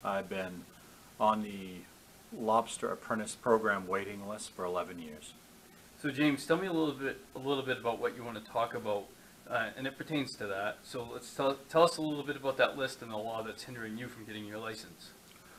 I've been on the Lobster Apprentice Program waiting list for 11 years. So James, tell me a little bit about what you want to talk about, and it pertains to that. So let's tell us a little bit about that list and the law that's hindering you from getting your license.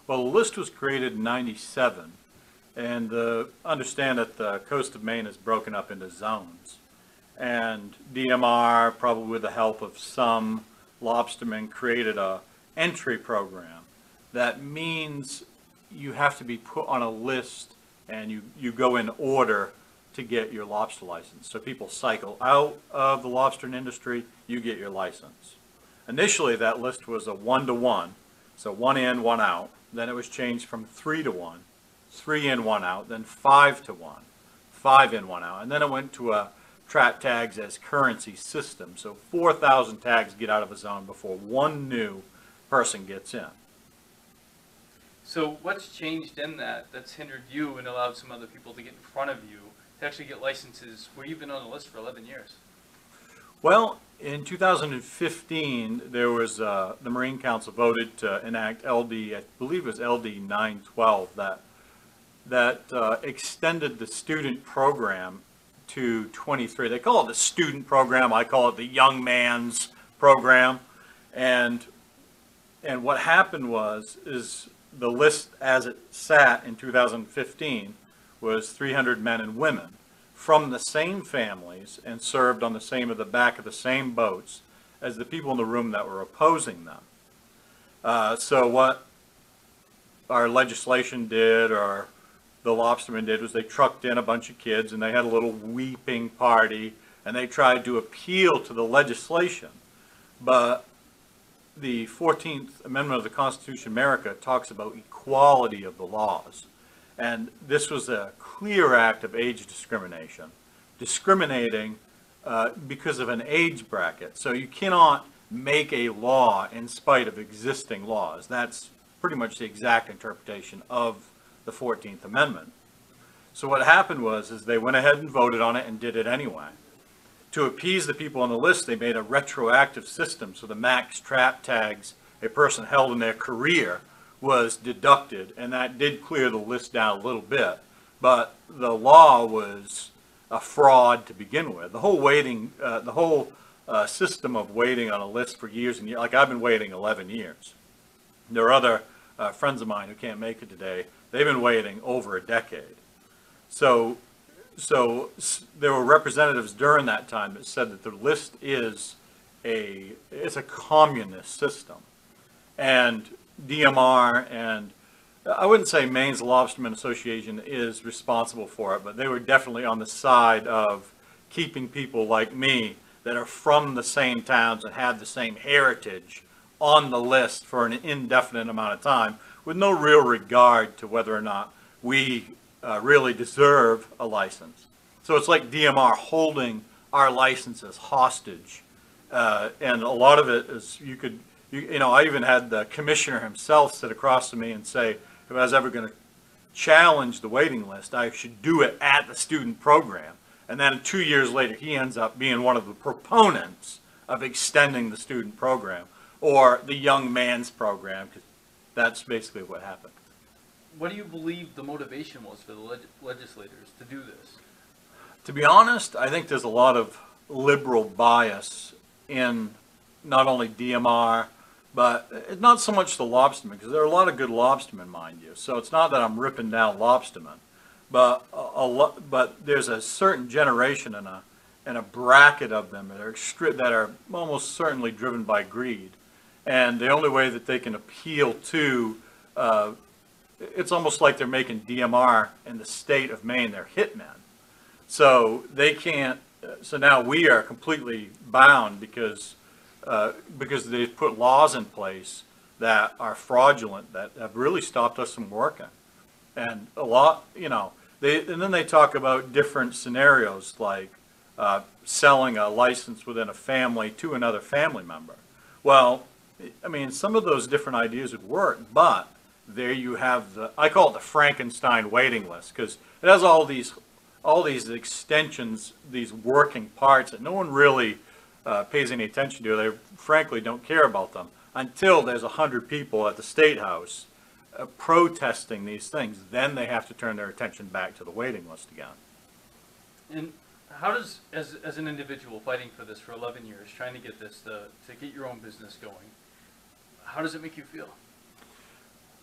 Well, the list was created in '97, and understand that the coast of Maine is broken up into zones. And DMR, probably with the help of some lobstermen, created a entry program. That means you have to be put on a list and you go in order to get your lobster license. So people cycle out of the lobstering industry, you get your license. Initially that list was a 1-to-1, so 1 in, 1 out. Then it was changed from 3-to-1, 3 in, 1 out, then 5-to-1, 5 in, 1 out. And then it went to a trap tags as currency system. So 4,000 tags get out of a zone before one new person gets in. So what's changed in that's hindered you and allowed some other people to get in front of you to actually get licenses where you've been on the list for 11 years? Well, in 2015, there was the Marine Council voted to enact LD, I believe it was LD 912, that extended the student program to 23. They call it the student program. I call it the young man's program. And what happened is the list as it sat in 2015 was 300 men and women from the same families and served on the back of the same boats as the people in the room that were opposing them. So what our legislation did, or the lobstermen did, was they trucked in a bunch of kids and they had a little weeping party and they tried to appeal to the legislation. But the 14th Amendment of the Constitution of America talks about equality of the laws. And this was a clear act of age discrimination, discriminating because of an age bracket. So you cannot make a law in spite of existing laws. That's pretty much the exact interpretation of the 14th Amendment. So what happened is they went ahead and voted on it and did it anyway. To appease the people on the list, they made a retroactive system, so the max trap tags a person held in their career was deducted, and that did clear the list down a little bit. But the law was a fraud to begin with. The whole system of waiting on a list for years and years, like I've been waiting 11 years. There are other friends of mine who can't make it today. They've been waiting over a decade. So there were representatives during that time that said that the list is it's a communist system. And DMR, and I wouldn't say Maine's Lobstermen Association is responsible for it, but they were definitely on the side of keeping people like me that are from the same towns and have the same heritage on the list for an indefinite amount of time with no real regard to whether or not we really deserve a license. So it's like DMR holding our licenses hostage. And a lot of it is I even had the commissioner himself sit across from me and say, if I was ever going to challenge the waiting list, I should do it at the student program. And then 2 years later, he ends up being one of the proponents of extending the student program, or the young man's program, because that's basically what happened. What do you believe the motivation was for the legislators to do this? To be honest, I think there's a lot of liberal bias in not only DMR, but not so much the lobstermen, because there are a lot of good lobstermen, mind you. So it's not that I'm ripping down lobstermen, but there's a certain generation and a bracket of them that are almost certainly driven by greed, and the only way that they can appeal to it's almost like they're making DMR in the state of Maine their hitmen. So they can't. So now we are completely bound because they've put laws in place that are fraudulent, that have really stopped us from working. And a lot, and then they talk about different scenarios like selling a license within a family to another family member. Well, I mean, some of those different ideas would work, but there you have I call it the Frankenstein waiting list, because it has all these extensions, these working parts that no one really pays any attention to. They frankly don't care about them until there's 100 people at the State House protesting these things, then they have to turn their attention back to the waiting list again. And how does, as an individual fighting for this for 11 years, trying to get this, to get your own business going, how does it make you feel?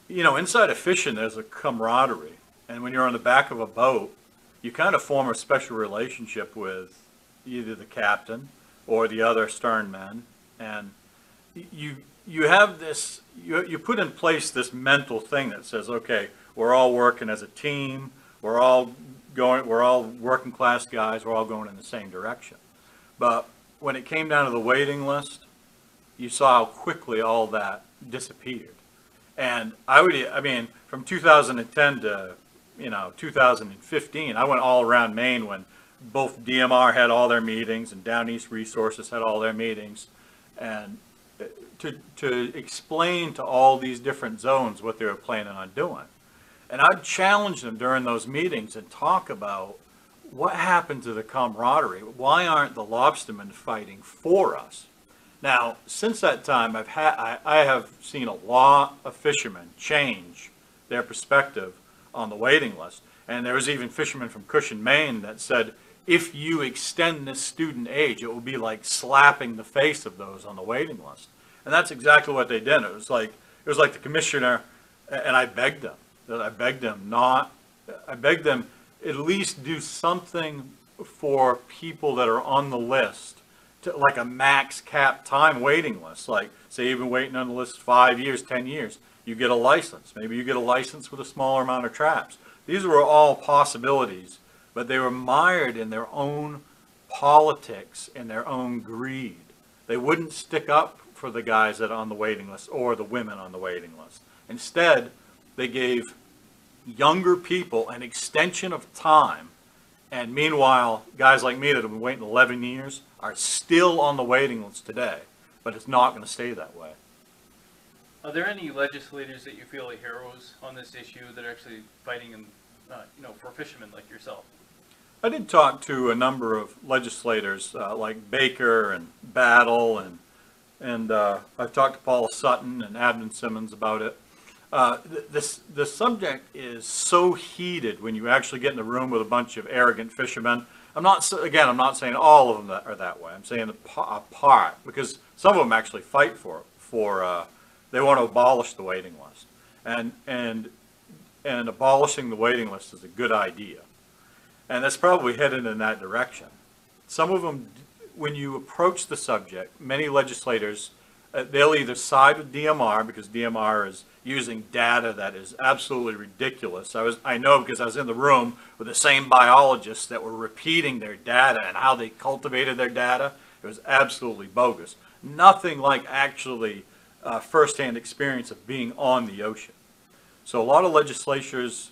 You know, inside of fishing, there's a camaraderie. And when you're on the back of a boat, you kind of form a special relationship with either the captain or the other stern men. And you have this, you put in place this mental thing that says, okay, we're all working as a team, we're all working class guys, we're all going in the same direction. But when it came down to the waiting list, you saw how quickly all that disappeared. And I mean, from 2010 to, 2015, I went all around Maine when both DMR had all their meetings and Down East Resources had all their meetings, and to explain to all these different zones what they were planning on doing. And I'd challenge them during those meetings and talk about what happened to the camaraderie. Why aren't the lobstermen fighting for us? Now, since that time, I have seen a lot of fishermen change their perspective on the waiting list. And there was even fishermen from Cushing, Maine that said, if you extend this student age, it will be like slapping the face of those on the waiting list. And that's exactly what they did. It was like the commissioner, and I begged them at least do something for people that are on the list, like a max cap time waiting list. Like, say you've been waiting on the list 5 years, 10 years, you get a license. Maybe you get a license with a smaller amount of traps. These were all possibilities, but they were mired in their own politics and their own greed. They wouldn't stick up for the guys that are on the waiting list or the women on the waiting list. Instead, they gave younger people an extension of time. And meanwhile, guys like me that have been waiting 11 years are still on the waiting list today. But it's not going to stay that way. Are there any legislators that you feel are heroes on this issue that are actually fighting for fishermen like yourself? I did talk to a number of legislators like Baker and Battle, and I've talked to Paula Sutton and Abden Simmons about it. The subject is so heated when you actually get in the room with a bunch of arrogant fishermen. I'm not saying all of them are that way. I'm saying a part, because some of them actually fight for they want to abolish the waiting list, and abolishing the waiting list is a good idea, and that's probably headed in that direction. Some of them, when you approach the subject, many legislators, they'll either side with DMR because DMR is using data that is absolutely ridiculous. I know because I was in the room with the same biologists that were repeating their data and how they cultivated their data. It was absolutely bogus. Nothing like actually firsthand experience of being on the ocean. So a lot of legislators,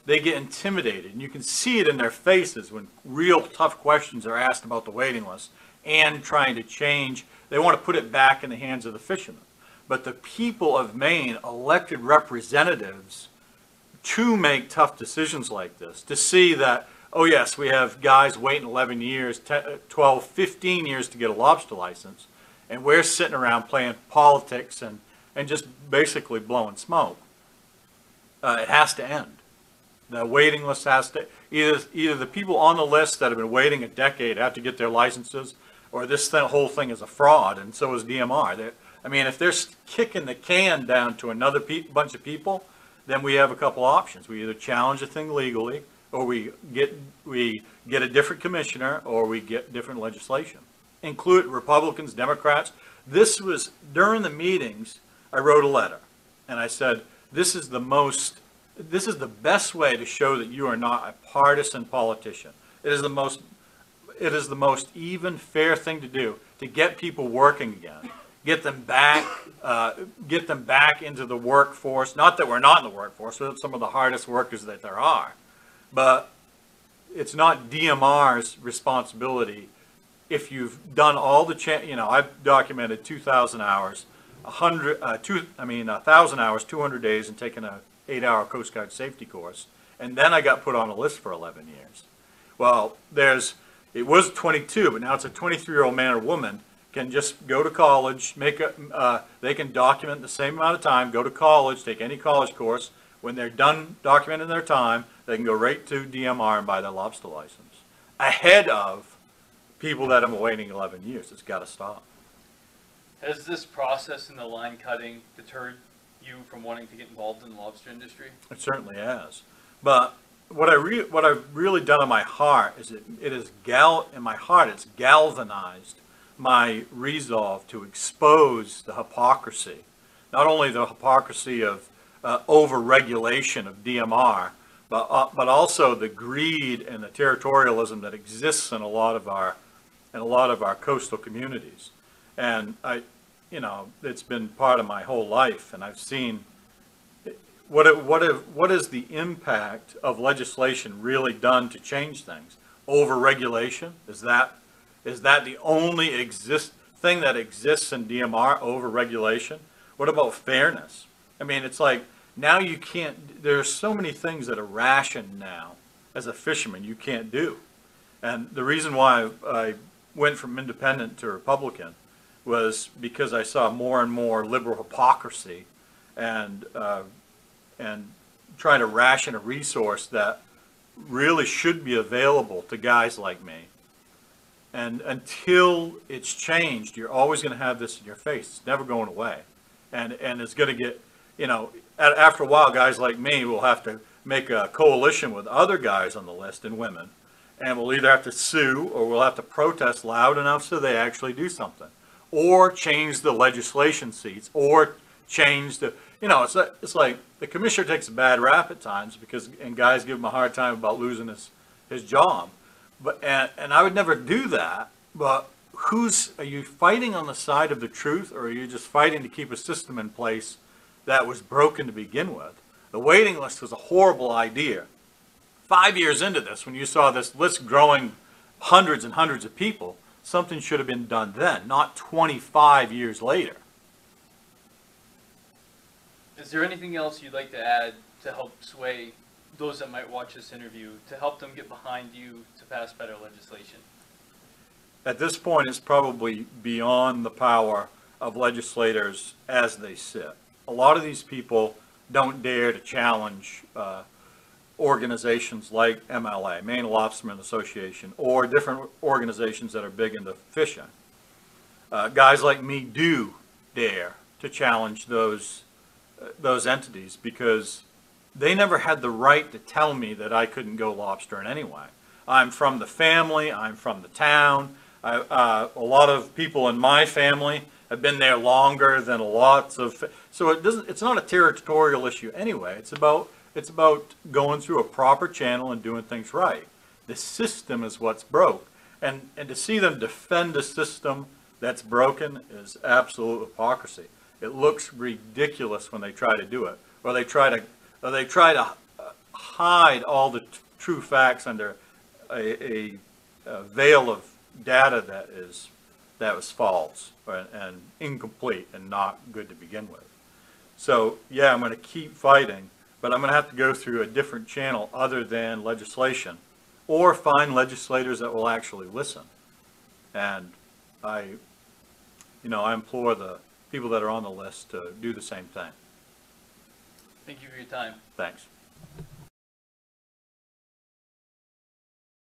they get intimidated, and you can see it in their faces when real tough questions are asked about the waiting list and trying to change. They want to put it back in the hands of the fishermen. But the people of Maine elected representatives to make tough decisions like this, to see that, oh yes, we have guys waiting 11 years, 12, 15 years to get a lobster license, and we're sitting around playing politics and just basically blowing smoke. It has to end. The waiting list has to, either the people on the list that have been waiting a decade have to get their licenses, or this whole thing is a fraud, and so is DMR. I mean, if they're kicking the can down to another bunch of people, then we have a couple options. We either challenge the thing legally, or we get a different commissioner, or we get different legislation. Include Republicans, Democrats. This was, during the meetings, I wrote a letter, and I said, this is the best way to show that you are not a partisan politician. It is the most even, fair thing to do to get people working again. Get them back into the workforce. Not that we're not in the workforce, we're some of the hardest workers that there are. But it's not DMR's responsibility if you've done all the, I've documented 2,000 hours, 1,000 hours, 200 days, and taken a 8-hour Coast Guard safety course. And then I got put on a list for 11 years. Well, it was 22, but now it's a 23-year-old man or woman can just go to college, they can document the same amount of time, go to college, take any college course. When they're done documenting their time, they can go right to DMR and buy their lobster license, ahead of people that have been waiting 11 years. It's got to stop. Has this process in the line cutting deterred you from wanting to get involved in the lobster industry? It certainly has. But what I've really done in my heart is it's galvanized my resolve to expose the hypocrisy, not only the hypocrisy of over-regulation of DMR, but also the greed and the territorialism that exists in a lot of our coastal communities. And it's been part of my whole life, and I've seen what is the impact of legislation really done to change things? Over-regulation, is that the only thing that exists in DMR, over-regulation? What about fairness? I mean, it's like, now you can't, there's so many things that are rationed now as a fisherman you can't do. And the reason why I went from independent to Republican was because I saw more and more liberal hypocrisy and trying to ration a resource that really should be available to guys like me. And until it's changed, you're always going to have this in your face. It's never going away. And it's going to get, after a while, guys like me will have to make a coalition with other guys on the list and women. And we'll either have to sue or we'll have to protest loud enough so they actually do something. Or change the legislation seats, or change the, it's like the commissioner takes a bad rap at times and guys give him a hard time about losing his job. And I would never do that, but are you fighting on the side of the truth, or are you just fighting to keep a system in place that was broken to begin with? The waiting list was a horrible idea. 5 years into this, when you saw this list growing hundreds and hundreds of people, something should have been done then, not 25 years later. Is there anything else you'd like to add to help sway those that might watch this interview, to help them get behind you to pass better legislation? At this point, it's probably beyond the power of legislators as they sit. A lot of these people don't dare to challenge organizations like MLA, Maine Lobstermen Association, or different organizations that are big into fishing. Guys like me do dare to challenge those entities, because they never had the right to tell me that I couldn't go lobstering anyway. I'm from the family, I'm from the town. A lot of people in my family have been there longer than lots of, so it's not a territorial issue anyway. It's about going through a proper channel and doing things right. The system is what's broke. And to see them defend a system that's broken is absolute hypocrisy. It looks ridiculous when they try to do it, or they try to hide all the true facts under a veil of data that was false and incomplete and not good to begin with. So yeah, I'm going to keep fighting, but I'm going to have to go through a different channel other than legislation, or find legislators that will actually listen. And I implore the people that are on the list to do the same thing. Thank you for your time. Thanks.